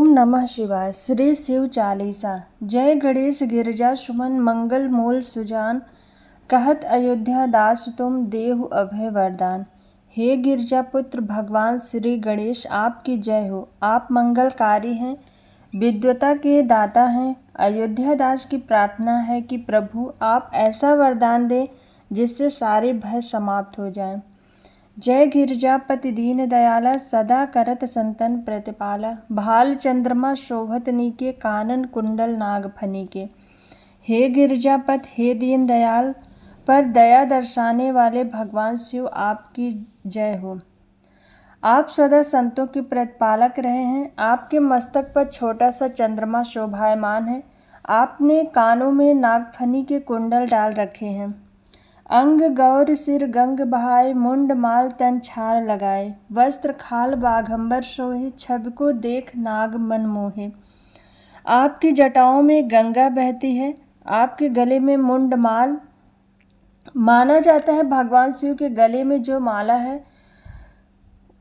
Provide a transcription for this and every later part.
ओम नमः शिवाय। श्री शिव चालीसा। जय गणेश गिरजा सुमन मंगल मूल सुजान, कहत अयोध्या दास तुम देहु अभय वरदान। हे गिरजा पुत्र भगवान श्री गणेश, आपकी जय हो। आप मंगलकारी हैं, विद्वता के दाता हैं। अयोध्या दास की प्रार्थना है कि प्रभु आप ऐसा वरदान दें जिससे सारे भय समाप्त हो जाएं। जय गिरिजापति दीन दयाला, सदा करत संतन प्रतिपाला। भाल चंद्रमा शोभत नीके, कानन कुंडल नाग फनीके। हे गिरिजापत हे दीन दयाल, पर दया दर्शाने वाले भगवान शिव, आपकी जय हो। आप सदा संतों के प्रतिपालक रहे हैं। आपके मस्तक पर छोटा सा चंद्रमा शोभायमान है। आपने कानों में नागफनी के कुंडल डाल रखे हैं। अंग गौर सिर गंग बहाए, मुंड माल तन छार लगाए। वस्त्र खाल बाघंबर सोहे, छवि को देख नाग मन मोहे। आपकी जटाओं में गंगा बहती है। आपके गले में मुंड माल। माना जाता है भगवान शिव के गले में जो माला है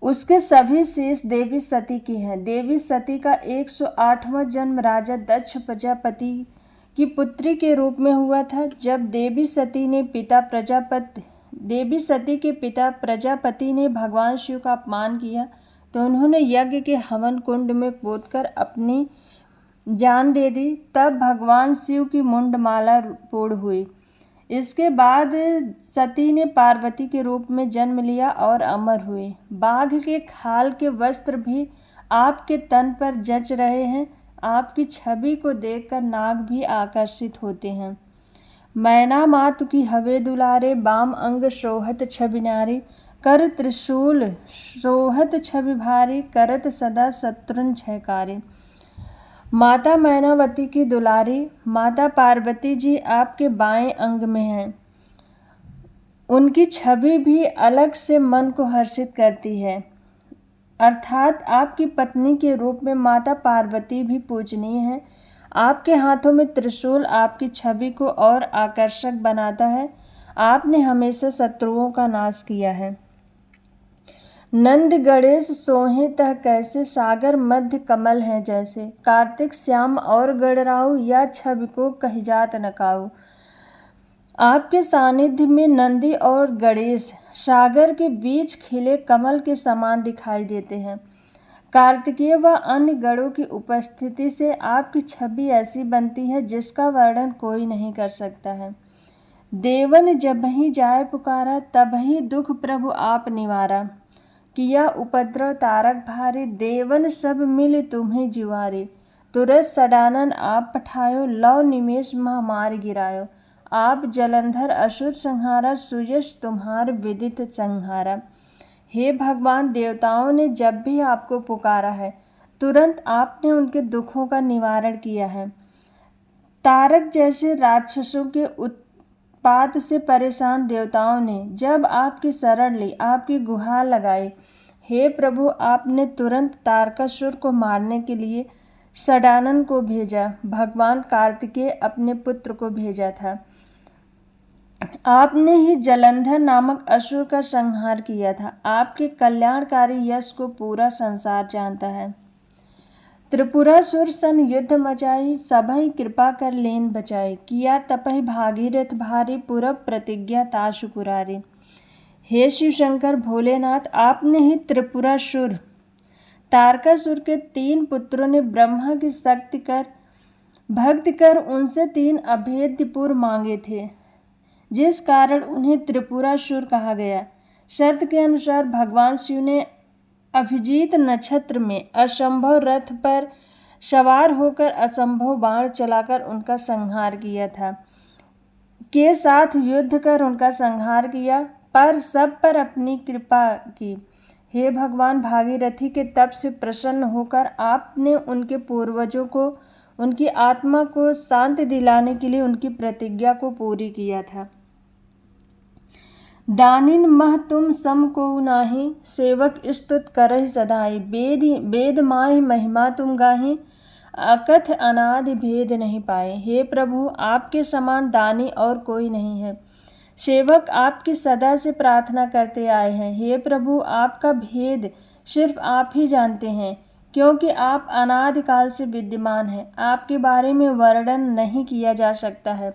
उसके सभी शीश देवी सती की हैं। देवी सती का 108वां जन्म राजा दक्ष प्रजापति की पुत्री के रूप में हुआ था। जब देवी सती के पिता प्रजापति ने भगवान शिव का अपमान किया तो उन्होंने यज्ञ के हवन कुंड में कूदकर अपनी जान दे दी। तब भगवान शिव की मुंडमाला पूर्ण हुई। इसके बाद सती ने पार्वती के रूप में जन्म लिया और अमर हुए। बाघ के खाल के वस्त्र भी आपके तन पर जच रहे हैं। आपकी छवि को देखकर नाग भी आकर्षित होते हैं। मैना मातु की हवे दुलारे, बाम अंग शोहत छवि नारी। कर त्रिशूल शोहत छवि भारी, करत सदा शत्रुन झयकारे। माता मैनावती की दुलारी माता पार्वती जी आपके बाएं अंग में हैं। उनकी छवि भी अलग से मन को हर्षित करती है। अर्थात आपकी पत्नी के रूप में माता पार्वती भी पूजनीय है। आपके हाथों में त्रिशूल आपकी छवि को और आकर्षक बनाता है। आपने हमेशा शत्रुओं का नाश किया है। नंद गणेश सोहे तह कैसे, सागर मध्य कमल हैं जैसे। कार्तिक श्याम और गणराऊ, या छवि को कही जात न काऊ। आपके सानिध्य में नंदी और गणेश सागर के बीच खिले कमल के समान दिखाई देते हैं। कार्तिकेय व अन्य गणों की उपस्थिति से आपकी छवि ऐसी बनती है जिसका वर्णन कोई नहीं कर सकता है। देवन जबहि जाय पुकारा, तबहि दुख प्रभु आप निवारा। किया उपद्रव तारक भारी, देवन सब मिल तुम्हें जिवारे। तुरत सडानन आप पठायो, लव निमेष महामारी गिरायो। आप जलंधर असुर संहारा, सुयश तुम्हार विदित संहारा। हे भगवान, देवताओं ने जब भी आपको पुकारा है तुरंत आपने उनके दुखों का निवारण किया है। तारक जैसे राक्षसों के उत्पात से परेशान देवताओं ने जब आपकी शरण ली, आपकी गुहार लगाई। हे प्रभु, आपने तुरंत तारकासुर को मारने के लिए सडानन को भेजा। भगवान कार्तिकेय अपने पुत्र को भेजा था। आपने ही जलंधर नामक असुर का संहार किया था। आपके कल्याणकारी यश को पूरा संसार जानता है। त्रिपुरासुर सन युद्ध मचाई, सबहि कृपा कर लेन बचाई। किया तपहि भागीरथ भारी, पुरब प्रतिज्ञा ताशु पुरारी। हे शिव शंकर भोलेनाथ, आपने ही त्रिपुरासुर तारकासुर के 3 पुत्रों ने ब्रह्मा की भक्ति कर उनसे 3 अभेद्य पुर मांगे थे, जिस कारण उन्हें त्रिपुरासुर कहा गया। शर्त के अनुसार भगवान शिव ने अभिजीत नक्षत्र में असंभव रथ पर सवार होकर असंभव बाण चलाकर उनका संहार किया था। के साथ युद्ध कर उनका संहार किया, पर सब पर अपनी कृपा की। हे भगवान, भागीरथी के तप से प्रसन्न होकर आपने उनके पूर्वजों को, उनकी आत्मा को शांति दिलाने के लिए उनकी प्रतिज्ञा को पूरी किया था। दानिन मह तुम सम कोउ नाहि, सेवक स्तुत करहि सदाई। वेद माहि महिमा तुम गाहि, अकथ अनादि भेद नहीं पाए। हे प्रभु, आपके समान दानी और कोई नहीं है। सेवक आपकी सदा से प्रार्थना करते आए हैं। हे प्रभु, आपका भेद सिर्फ आप ही जानते हैं। क्योंकि आप अनादिकाल से विद्यमान हैं। आपके बारे में वर्णन नहीं किया जा सकता है।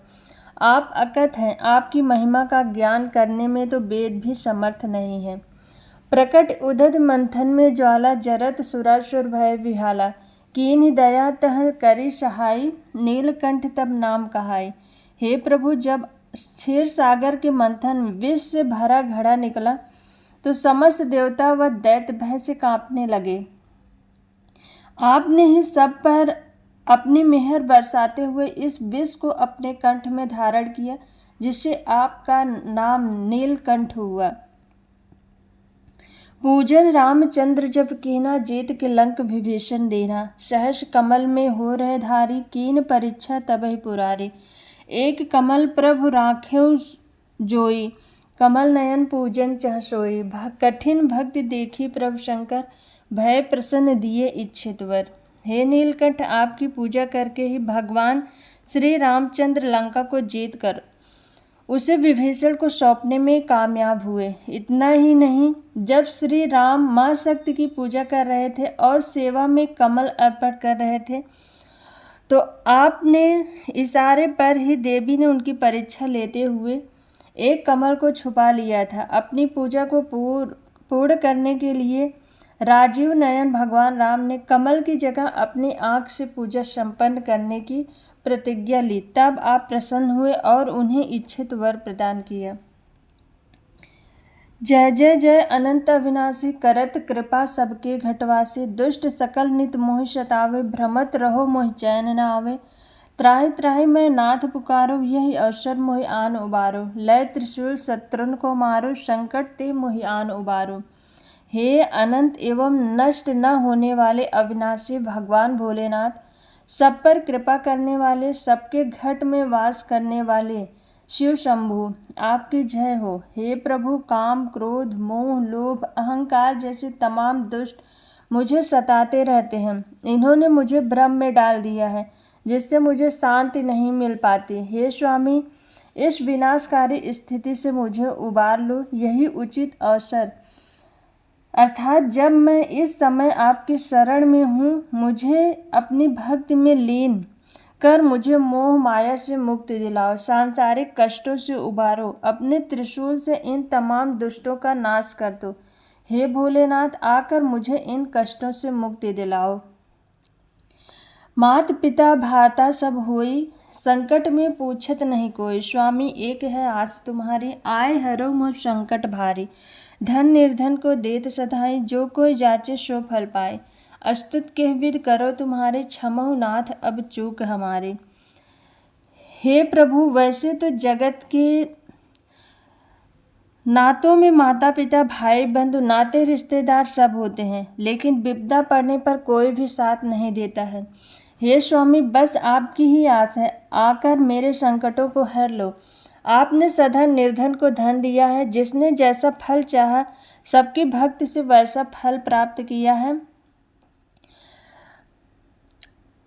आप अकथ हैं। आपकी महिमा का ज्ञान करने में तो वेद भी समर्थ नहीं है। प्रकट उदध मंथन में ज्वाला जरत सुरासुर भय विहाला। कीन्हि दया तह करी सहाय, नीलकंठ तब नाम कहाय। हे प्रभु, जब क्षीर सागर के मंथन में विष से भरा घड़ा निकला तो समस्त देवता व दैत्य भय से कांपने लगे। आपने ही सब पर अपनी मेहर बरसाते हुए इस विष को अपने कंठ में धारण किया, जिससे आपका नाम नीलकंठ हुआ। पूजन रामचंद्र जब कीना, जीत के लंक विभीषण देना। सहर्ष कमल में हो रहे धारी, कीन परीक्षा तबहि पुरारी। एक कमल प्रभु राख्यो जोई, कमल नयन पूजन चह सोई। कठिन भक्ति देखी प्रभु शंकर, भय प्रसन्न दिए इच्छित वर। हे नीलकंठ, आपकी पूजा करके ही भगवान श्री रामचंद्र लंका को जीत कर उसे विभीषण को सौंपने में कामयाब हुए। इतना ही नहीं, जब श्री राम माँ शक्ति की पूजा कर रहे थे और सेवा में कमल अर्पण कर रहे थे, तो आपने इशारे पर ही देवी ने उनकी परीक्षा लेते हुए एक कमल को छुपा लिया था। अपनी पूजा को पूर्ण करने के लिए राजीव नयन भगवान राम ने कमल की जगह अपनी आँख से पूजा संपन्न करने की प्रतिज्ञा ली। तब आप प्रसन्न हुए और उन्हें इच्छित वर प्रदान किया। जय जय जय अनंत अविनाशी, करत कृपा सबके घटवासी। दुष्ट सकल नित मोहि सतावे, भ्रमत रहो मोहि चैन न आवे। त्राहि त्राहि मैं नाथ पुकारो, यही अवसर मोहि आन उबारो। लय त्रिशूल शत्रुन को मारो, संकट ते मोहि आन उबारो। हे अनंत एवं नष्ट न होने वाले अविनाशी भगवान भोलेनाथ, सब पर कृपा करने वाले, सबके घट में वास करने वाले शिव शंभु, आपकी जय हो। हे प्रभु, काम क्रोध मोह लोभ अहंकार जैसे तमाम दुष्ट मुझे सताते रहते हैं। इन्होंने मुझे भ्रम में डाल दिया है, जिससे मुझे शांति नहीं मिल पाती। हे स्वामी, इस विनाशकारी स्थिति से मुझे उबार लो। यही उचित अवसर, अर्थात जब मैं इस समय आपकी शरण में हूँ, मुझे अपनी भक्ति में लीन कर मुझे मोह माया से मुक्ति दिलाओ। सांसारिक कष्टों से उबारो। अपने त्रिशूल से इन तमाम दुष्टों का नाश कर दो। हे भोलेनाथ, आकर मुझे इन कष्टों से मुक्ति दिलाओ। मात पिता भ्राता सब होई, संकट में पूछत नहीं कोई। स्वामी, एक है आस तुम्हारी, आए हरो मोह संकट भारी। धन निर्धन को देत सधाई, जो कोई जाचे सो फल पाए। अस्तुत के विद करो तुम्हारे, क्षमहु नाथ अब चूक हमारे। हे प्रभु, वैसे तो जगत के नातों में माता पिता भाई बंधु नाते रिश्तेदार सब होते हैं, लेकिन विपदा पड़ने पर कोई भी साथ नहीं देता है। हे स्वामी, बस आपकी ही आस है, आकर मेरे संकटों को हर लो। आपने सदा निर्धन को धन दिया है, जिसने जैसा फल चाहा सबकी भक्ति से वैसा फल प्राप्त किया है।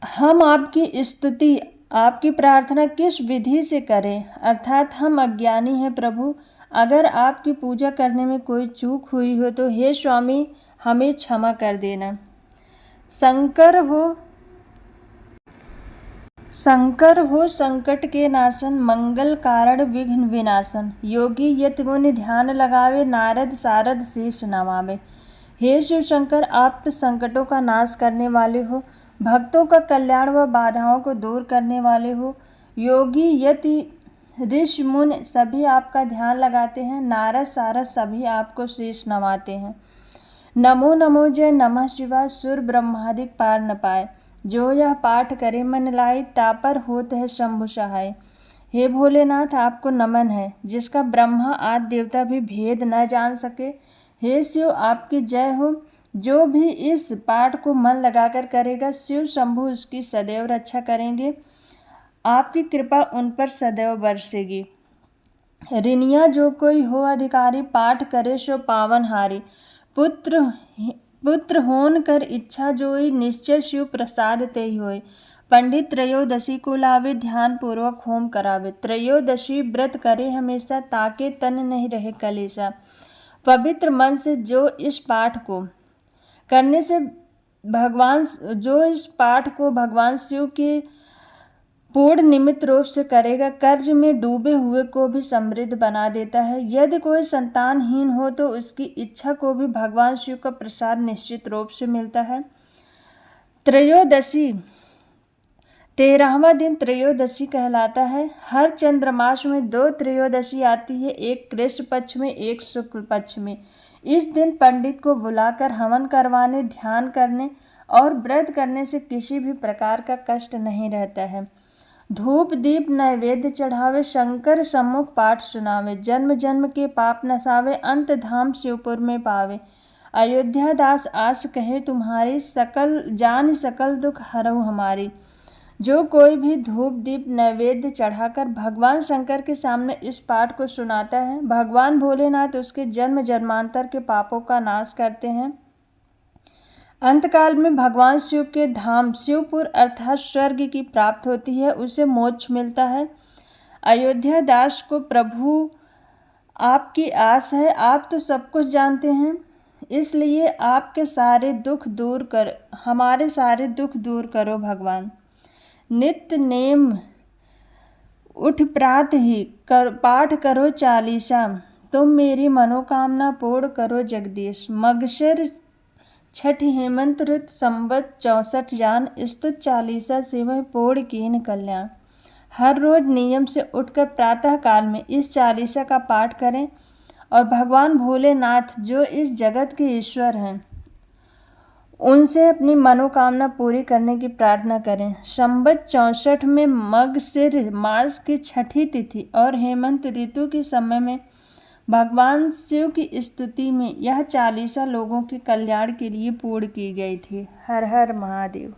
हम आपकी स्तुति, आपकी प्रार्थना किस विधि से करें, अर्थात हम अज्ञानी हैं प्रभु। अगर आपकी पूजा करने में कोई चूक हुई हो तो हे स्वामी, हमें क्षमा कर देना। शंकर हो संकट के नाशन, मंगल कारण विघ्न विनाशन। योगी यति मुनि ध्यान लगावे, नारद सारद शीश नवावे। हे शिव शंकर, आप तो संकटों का नाश करने वाले हो, भक्तों का कल्याण व बाधाओं को दूर करने वाले हो। योगी यति ऋषि मुनि सभी आपका ध्यान लगाते हैं, नारद सारद सभी आपको शीश नवाते हैं। नमो नमो जय नमः शिवाय, सुर ब्रह्मादिक पार न पाए। जो यह पाठ करे मन लाई, तापर होत है शंभु सहाय। हे भोलेनाथ, आपको नमन है, जिसका ब्रह्मा आदि देवता भी भेद न जान सके। हे शिव, आपकी जय हो। जो भी इस पाठ को मन लगाकर करेगा, शिव शंभु उसकी सदैव रक्षा करेंगे। आपकी कृपा उन पर सदैव बरसेगी। ऋणिया जो कोई हो अधिकारी, पाठ करे सो पावन हारी। पुत्र होन कर इच्छा जोई, निश्चय शिव प्रसाद तेहि होय। पंडित त्रयोदशी को लावे, ध्यान पूर्वक होम करावे। त्रयोदशी व्रत करे हमेशा, ताके तन नहीं रहे कलेशा। पवित्र मन से जो इस पाठ को करने से इस पाठ को भगवान शिव के पूर्ण निमित्त रूप से करेगा, कर्ज में डूबे हुए को भी समृद्ध बना देता है। यदि कोई संतानहीन हो तो उसकी इच्छा को भी भगवान शिव का प्रसाद निश्चित रूप से मिलता है। त्रयोदशी 13वां दिन त्रयोदशी कहलाता है। हर चंद्रमास में 2 त्रयोदशी आती है, एक कृष्ण पक्ष में, एक शुक्ल पक्ष में। इस दिन पंडित को बुलाकर हवन करवाने, ध्यान करने और व्रत करने से किसी भी प्रकार का कष्ट नहीं रहता है। धूप दीप नैवेद्य चढ़ावे, शंकर सम्मुख पाठ सुनावे, जन्म जन्म के पाप नसावे, अंत धाम शिवपुर में पावे। अयोध्या दास आस कहे तुम्हारी, सकल दुख हरऊ हमारी। जो कोई भी धूप दीप नैवेद्य चढ़ाकर भगवान शंकर के सामने इस पाठ को सुनाता है, भगवान भोलेनाथ उसके जन्म जन्मांतर के पापों का नाश करते हैं। अंतकाल में भगवान शिव के धाम शिवपुर अर्थात स्वर्ग की प्राप्त होती है, उसे मोक्ष मिलता है। अयोध्या दास को प्रभु आपकी आस है, आप तो सब कुछ जानते हैं, इसलिए हमारे सारे दुख दूर करो भगवान। नित्य नेम उठ प्रात ही पाठ करो चालीसा, तुम मेरी मनोकामना पूर्ण करो जगदीश। मगशिर छठ हेमंत ऋत संवत 64 जान, स्तुत चालीसा सेवह पूर्ण कीन कल्याण। हर रोज नियम से उठकर प्रातः काल में इस चालीसा का पाठ करें और भगवान भोलेनाथ जो इस जगत के ईश्वर हैं उनसे अपनी मनोकामना पूरी करने की प्रार्थना करें। संवत 64 में मगशिर मास की छठी तिथि और हेमंत ऋतु के समय में भगवान शिव की स्तुति में यह चालीसा लोगों के कल्याण के लिए पूर्ण की गई थी। हर हर महादेव।